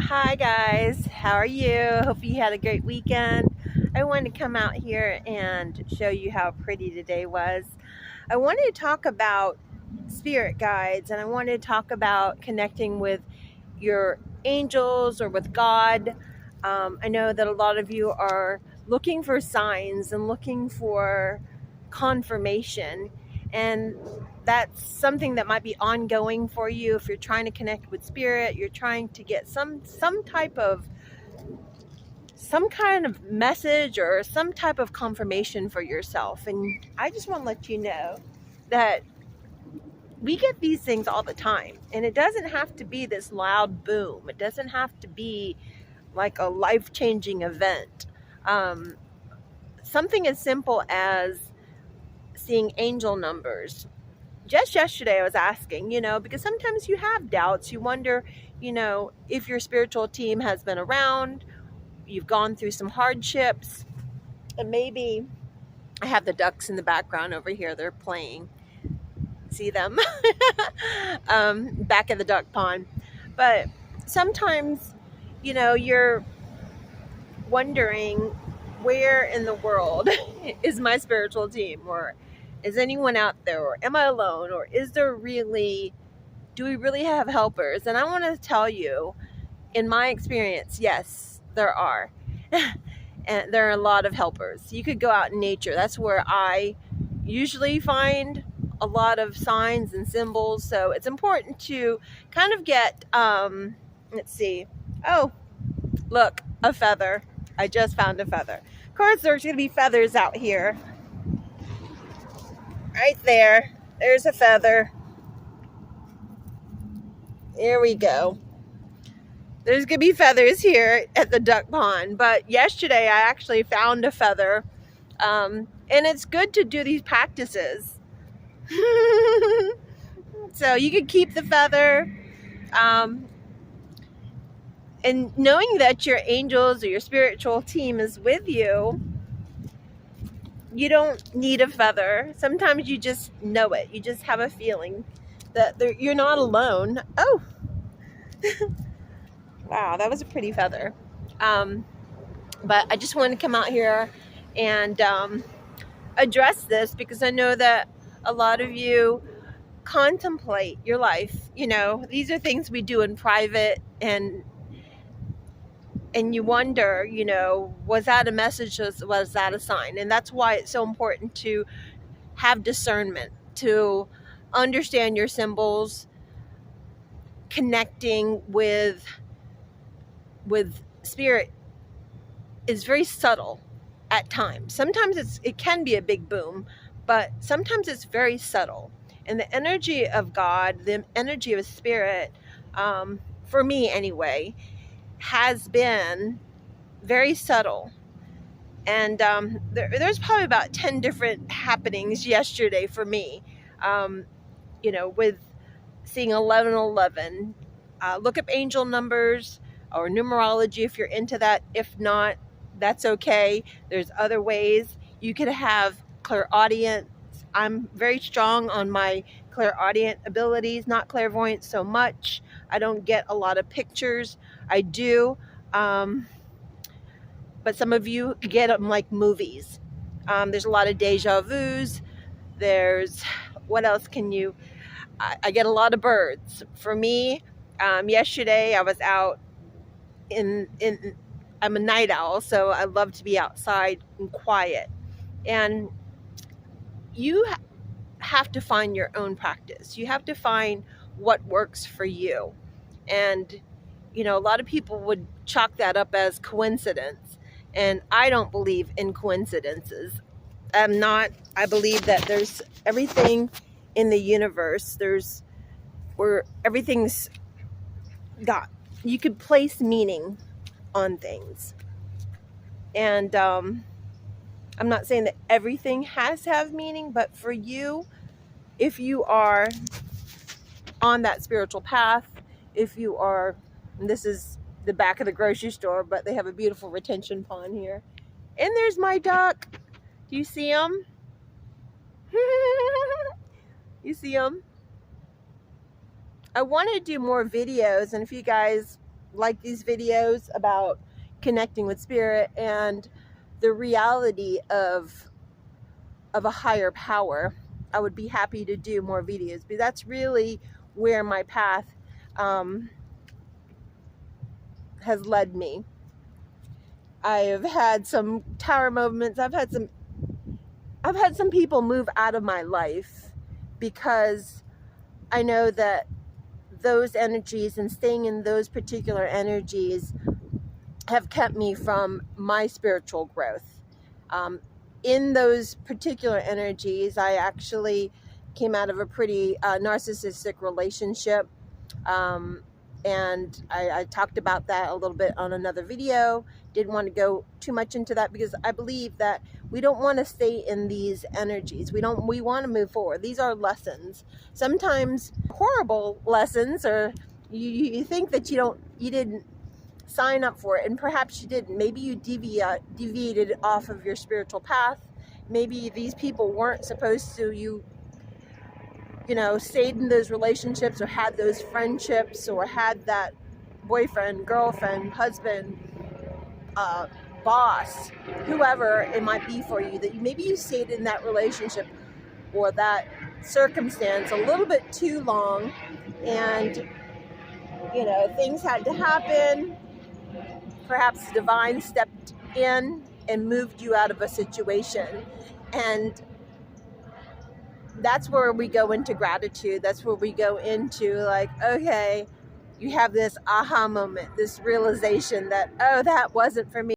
Hi guys, how are you? Hope you had a great weekend. I wanted to come out here and show you how pretty today was. I wanted to talk about spirit guides, and I wanted to talk about connecting with your angels or with God. I know that a lot of you are looking for signs and looking for confirmation, and that's something that might be ongoing for you. If you're trying to connect with spirit, you're trying to get some kind of message or some type of confirmation for yourself. And I just want to let you know that we get these things all the time, and it doesn't have to be this loud boom. It doesn't have to be like a life-changing event. um, Something as simple as seeing angel numbers. Just yesterday I was asking, because sometimes you have doubts. You wonder, if your spiritual team has been around, you've gone through some hardships, and maybe I have the ducks in the background over here. They're playing. See them? Back at the duck pond. But sometimes, you're wondering, where in the world is my spiritual team? Or is anyone out there? Or am I alone? Or do we really have helpers? And I want to tell you, in my experience, yes, there are. And there are a lot of helpers. You could go out in nature. That's where I usually find a lot of signs and symbols. So it's important to kind of get, let's see. Oh, look, a feather. I just found a feather. Of course, there's going to be feathers out here. Right there. There's a feather. There we go. There's going to be feathers here at the duck pond. But yesterday I actually found a feather. And it's good to do these practices. So you can keep the feather. And knowing that your angels or your spiritual team is with you, you don't need a feather. Sometimes you just know it. You just have a feeling that you're not alone. Oh, wow, that was a pretty feather. But I just wanted to come out here and address this, because I know that a lot of you contemplate your life. These are things we do in private, and you wonder, was that a message? Was that a sign? And that's why it's so important to have discernment, to understand your symbols. Connecting with spirit is very subtle at times. Sometimes it can be a big boom, but sometimes it's very subtle. And the energy of God, the energy of spirit, for me anyway, has been very subtle. And there's probably about 10 different happenings yesterday for me, with seeing 1111. Look up angel numbers or numerology if you're into that. If not, that's okay. There's other ways. You could have clairaudient. I'm very strong on my clairaudient abilities, not clairvoyant so much. I don't get a lot of pictures. I do. But some of you get them like movies. There's a lot of deja vus. What else can you... I get a lot of birds. For me, yesterday I was out I'm a night owl, so I love to be outside and quiet. And you have to find your own practice. You have to find what works for you. And, a lot of people would chalk that up as coincidence. And I don't believe in coincidences. I believe that there's everything in the universe. Where everything's got, you could place meaning on things. And I'm not saying that everything has to have meaning, but for you, if you are on that spiritual path, if you are, and this is the back of the grocery store, but they have a beautiful retention pond here. And there's my duck. Do you see him? You see him? I want to do more videos, and if you guys like these videos about connecting with spirit and the reality of a higher power, I would be happy to do more videos. But that's really where my path has led me. I've had some tower moments. I've had some people move out of my life because I know that those energies and staying in those particular energies have kept me from my spiritual growth. In those particular energies, I actually came out of a pretty narcissistic relationship. And I talked about that a little bit on another video. Didn't want to go too much into that because I believe that we don't want to stay in these energies. We want to move forward. These are lessons. Sometimes horrible lessons, or you think that you didn't sign up for it, and perhaps you didn't. Maybe you deviated off of your spiritual path. Maybe these people weren't supposed to. You stayed in those relationships or had those friendships or had that boyfriend, girlfriend, husband, boss, whoever it might be for you, that maybe you stayed in that relationship or that circumstance a little bit too long, and things had to happen. Perhaps the divine stepped in and moved you out of a situation, and that's where we go into gratitude. That's where we go into, like, okay, you have this aha moment, this realization that, oh, that wasn't for me.